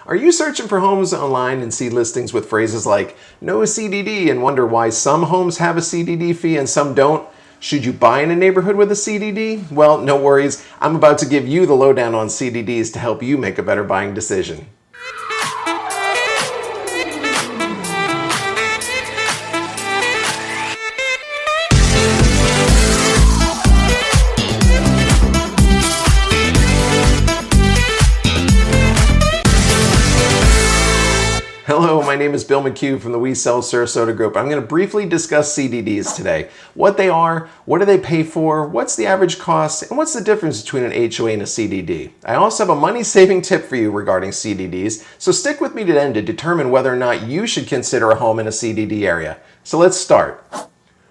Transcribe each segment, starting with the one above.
Are you searching for homes online and see listings with phrases like no CDD and wonder why some homes have a CDD fee and some don't? Should you buy in a neighborhood with a CDD? Well, no worries. I'm about to give you the lowdown on CDDs to help you make a better buying decision. Hello, my name is Bill McCue from the We Sell Sarasota Group. I'm going to briefly discuss CDDs today. What they are, what do they pay for, what's the average cost, and what's the difference between an HOA and a CDD. I also have a money-saving tip for you regarding CDDs, so stick with me to the end to determine whether or not you should consider a home in a CDD area. So let's start.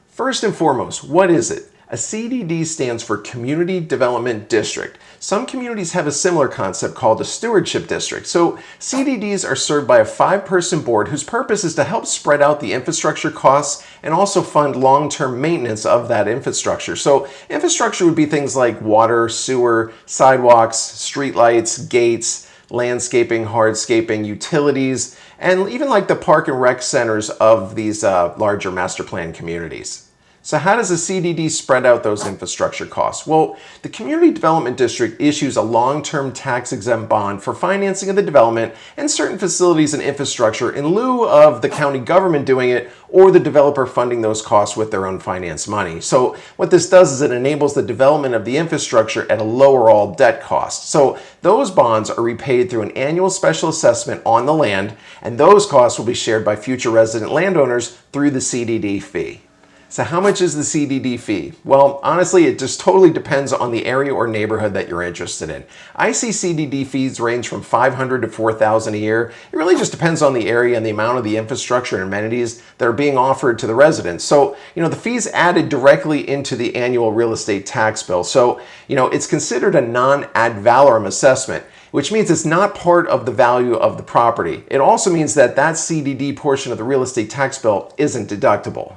First and foremost, what is it? A CDD stands for Community Development District. Some communities have a similar concept called a stewardship district. So CDDs are served by a 5-person board whose purpose is to help spread out the infrastructure costs and also fund long-term maintenance of that infrastructure. So infrastructure would be things like water, sewer, sidewalks, streetlights, gates, landscaping, hardscaping, utilities, and even like the park and rec centers of these larger master plan communities. So how does a CDD spread out those infrastructure costs? Well, the Community Development District issues a long-term tax-exempt bond for financing of the development and certain facilities and infrastructure in lieu of the county government doing it or the developer funding those costs with their own finance money. So what this does is it enables the development of the infrastructure at a lower all debt cost. So those bonds are repaid through an annual special assessment on the land, and those costs will be shared by future resident landowners through the CDD fee. So how much is the CDD fee? Well, honestly, it just totally depends on the area or neighborhood that you're interested in. I see CDD fees range from $500 to $4,000 a year. It really just depends on the area and the amount of the infrastructure and amenities that are being offered to the residents. So, the fees added directly into the annual real estate tax bill. So, it's considered a non-ad valorem assessment, which means it's not part of the value of the property. It also means that CDD portion of the real estate tax bill isn't deductible.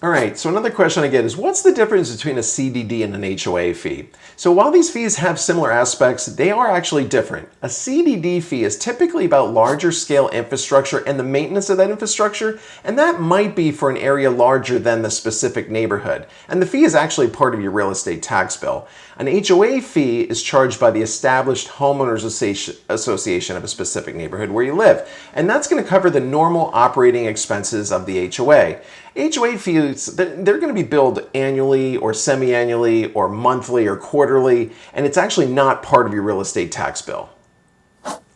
All right, so another question I get is, what's the difference between a CDD and an HOA fee? So while these fees have similar aspects, they are actually different. A CDD fee is typically about larger scale infrastructure and the maintenance of that infrastructure, and that might be for an area larger than the specific neighborhood. And the fee is actually part of your real estate tax bill. An HOA fee is charged by the established homeowners association of a specific neighborhood where you live, and that's going to cover the normal operating expenses of the HOA. HOA fees, they're going to be billed annually or semi-annually or monthly or quarterly, and it's actually not part of your real estate tax bill.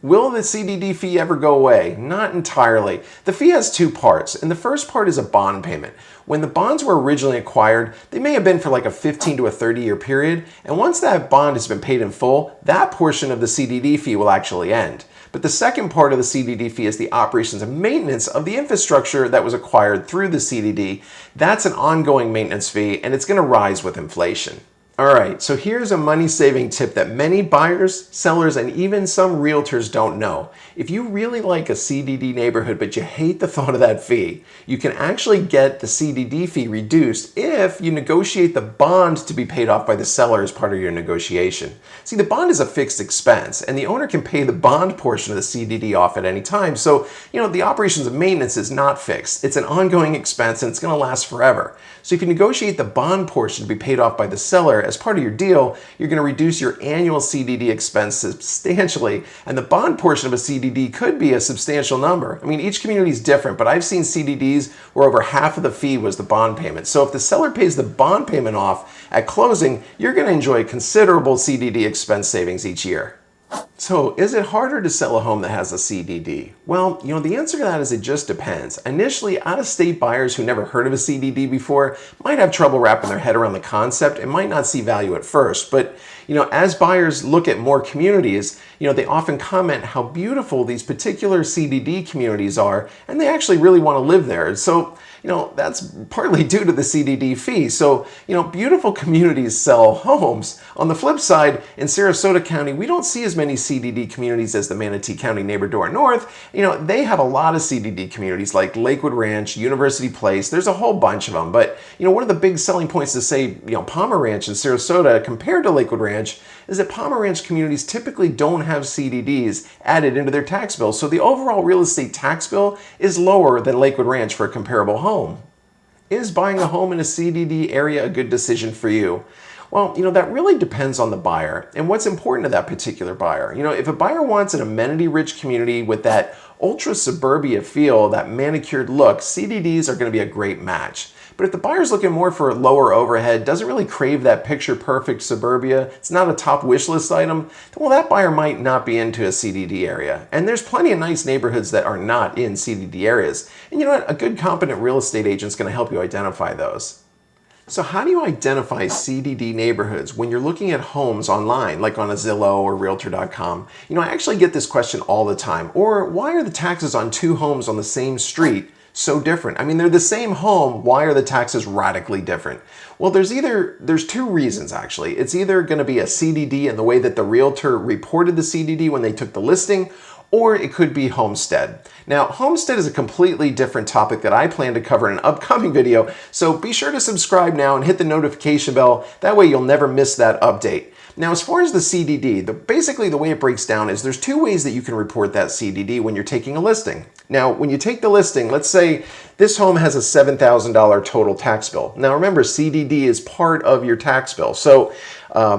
Will the CDD fee ever go away? Not entirely. The fee has two parts, and the first part is a bond payment. When the bonds were originally acquired, they may have been for like a 15 to a 30-year period, and once that bond has been paid in full, that portion of the CDD fee will actually end. But the second part of the CDD fee is the operations and maintenance of the infrastructure that was acquired through the CDD. That's an ongoing maintenance fee, and it's going to rise with inflation. All right, so here's a money-saving tip that many buyers, sellers, and even some realtors don't know. If you really like a CDD neighborhood but you hate the thought of that fee, you can actually get the CDD fee reduced if you negotiate the bond to be paid off by the seller as part of your negotiation. See, the bond is a fixed expense, and the owner can pay the bond portion of the CDD off at any time. So, the operations and maintenance is not fixed. It's an ongoing expense, and it's going to last forever. So if you negotiate the bond portion to be paid off by the seller as part of your deal, you're going to reduce your annual CDD expense substantially, and the bond portion of a CDD could be a substantial number. I mean, each community is different, but I've seen CDDs where over half of the fee was the bond payment. So if the seller pays the bond payment off at closing, you're going to enjoy considerable CDD expense savings each year. So, is it harder to sell a home that has a CDD? Well, the answer to that is it just depends. Initially, out-of-state buyers who never heard of a CDD before might have trouble wrapping their head around the concept and might not see value at first. But, as buyers look at more communities, they often comment how beautiful these particular CDD communities are, and they actually really want to live there. So, That's partly due to the CDD fee. So, beautiful communities sell homes. On the flip side, in Sarasota County, we don't see as many CDD communities as the Manatee County neighbor to our north. They have a lot of CDD communities like Lakewood Ranch, University Place. There's a whole bunch of them. But, one of the big selling points to say, Palmer Ranch in Sarasota compared to Lakewood Ranch is that Palmer Ranch communities typically don't have CDDs added into their tax bill. So the overall real estate tax bill is lower than Lakewood Ranch for a comparable home. Is buying a home in a CDD area a good decision for you? Well, that really depends on the buyer and what's important to that particular buyer. If a buyer wants an amenity-rich community with that ultra suburbia feel, that manicured look, CDDs are going to be a great match. But if the buyer's looking more for lower overhead, doesn't really crave that picture-perfect suburbia, it's not a top wish list item, well, that buyer might not be into a CDD area. And there's plenty of nice neighborhoods that are not in CDD areas. And you know what? A good, competent real estate agent is going to help you identify those. So how do you identify CDD neighborhoods when you're looking at homes online, like on a Zillow or Realtor.com? I actually get this question all the time. Or why are the taxes on two homes on the same street so different? I mean, they're the same home. Why are the taxes radically different? Well, there's two reasons actually. It's either going to be a CDD in the way that the realtor reported the CDD when they took the listing, or it could be homestead. Now, homestead is a completely different topic that I plan to cover in an upcoming video, so be sure to subscribe now and hit the notification bell. That way you'll never miss that update. Now, as far as the CDD, basically the way it breaks down is there's two ways that you can report that CDD when you're taking a listing. Now, when you take the listing, let's say this home has a $7,000 total tax bill. Now, remember, CDD is part of your tax bill. So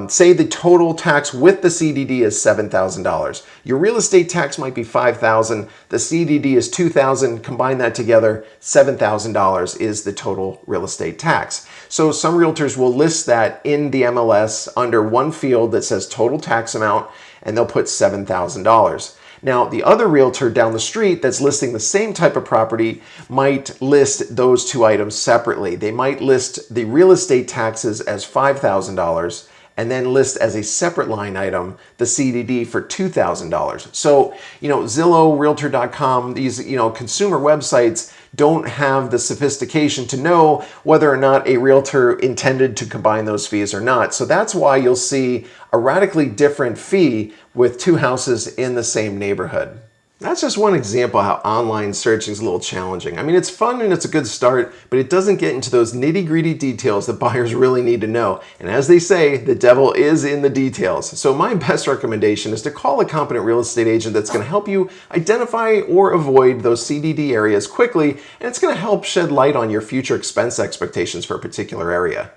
say the total tax with the CDD is $7,000. Your real estate tax might be $5,000. The CDD is $2,000. Combine that together, $7,000 is the total real estate tax. So some realtors will list that in the MLS under one field that says total tax amount, and they'll put $7,000. Now, the other realtor down the street that's listing the same type of property might list those two items separately. They might list the real estate taxes as $5,000 and then list as a separate line item the CDD for $2,000. So, Zillow, Realtor.com, these, consumer websites don't have the sophistication to know whether or not a realtor intended to combine those fees or not. So that's why you'll see a radically different fee with two houses in the same neighborhood. That's just one example how online searching is a little challenging. I mean, it's fun and it's a good start, but it doesn't get into those nitty-gritty details that buyers really need to know. And as they say, the devil is in the details. So my best recommendation is to call a competent real estate agent that's going to help you identify or avoid those CDD areas quickly, and it's going to help shed light on your future expense expectations for a particular area.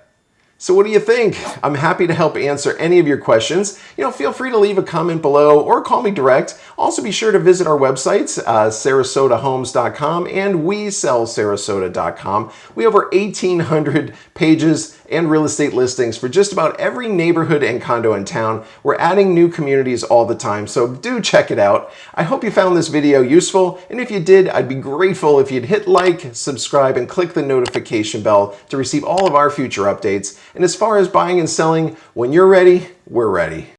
So what do you think? I'm happy to help answer any of your questions. Feel free to leave a comment below or call me direct. Also be sure to visit our websites, sarasotahomes.com and WeSellSarasota.com. We have over 1,800 pages and real estate listings for just about every neighborhood and condo in town. We're adding new communities all the time, so do check it out. I hope you found this video useful, and if you did, I'd be grateful if you'd hit like, subscribe, and click the notification bell to receive all of our future updates. And as far as buying and selling, when you're ready, we're ready.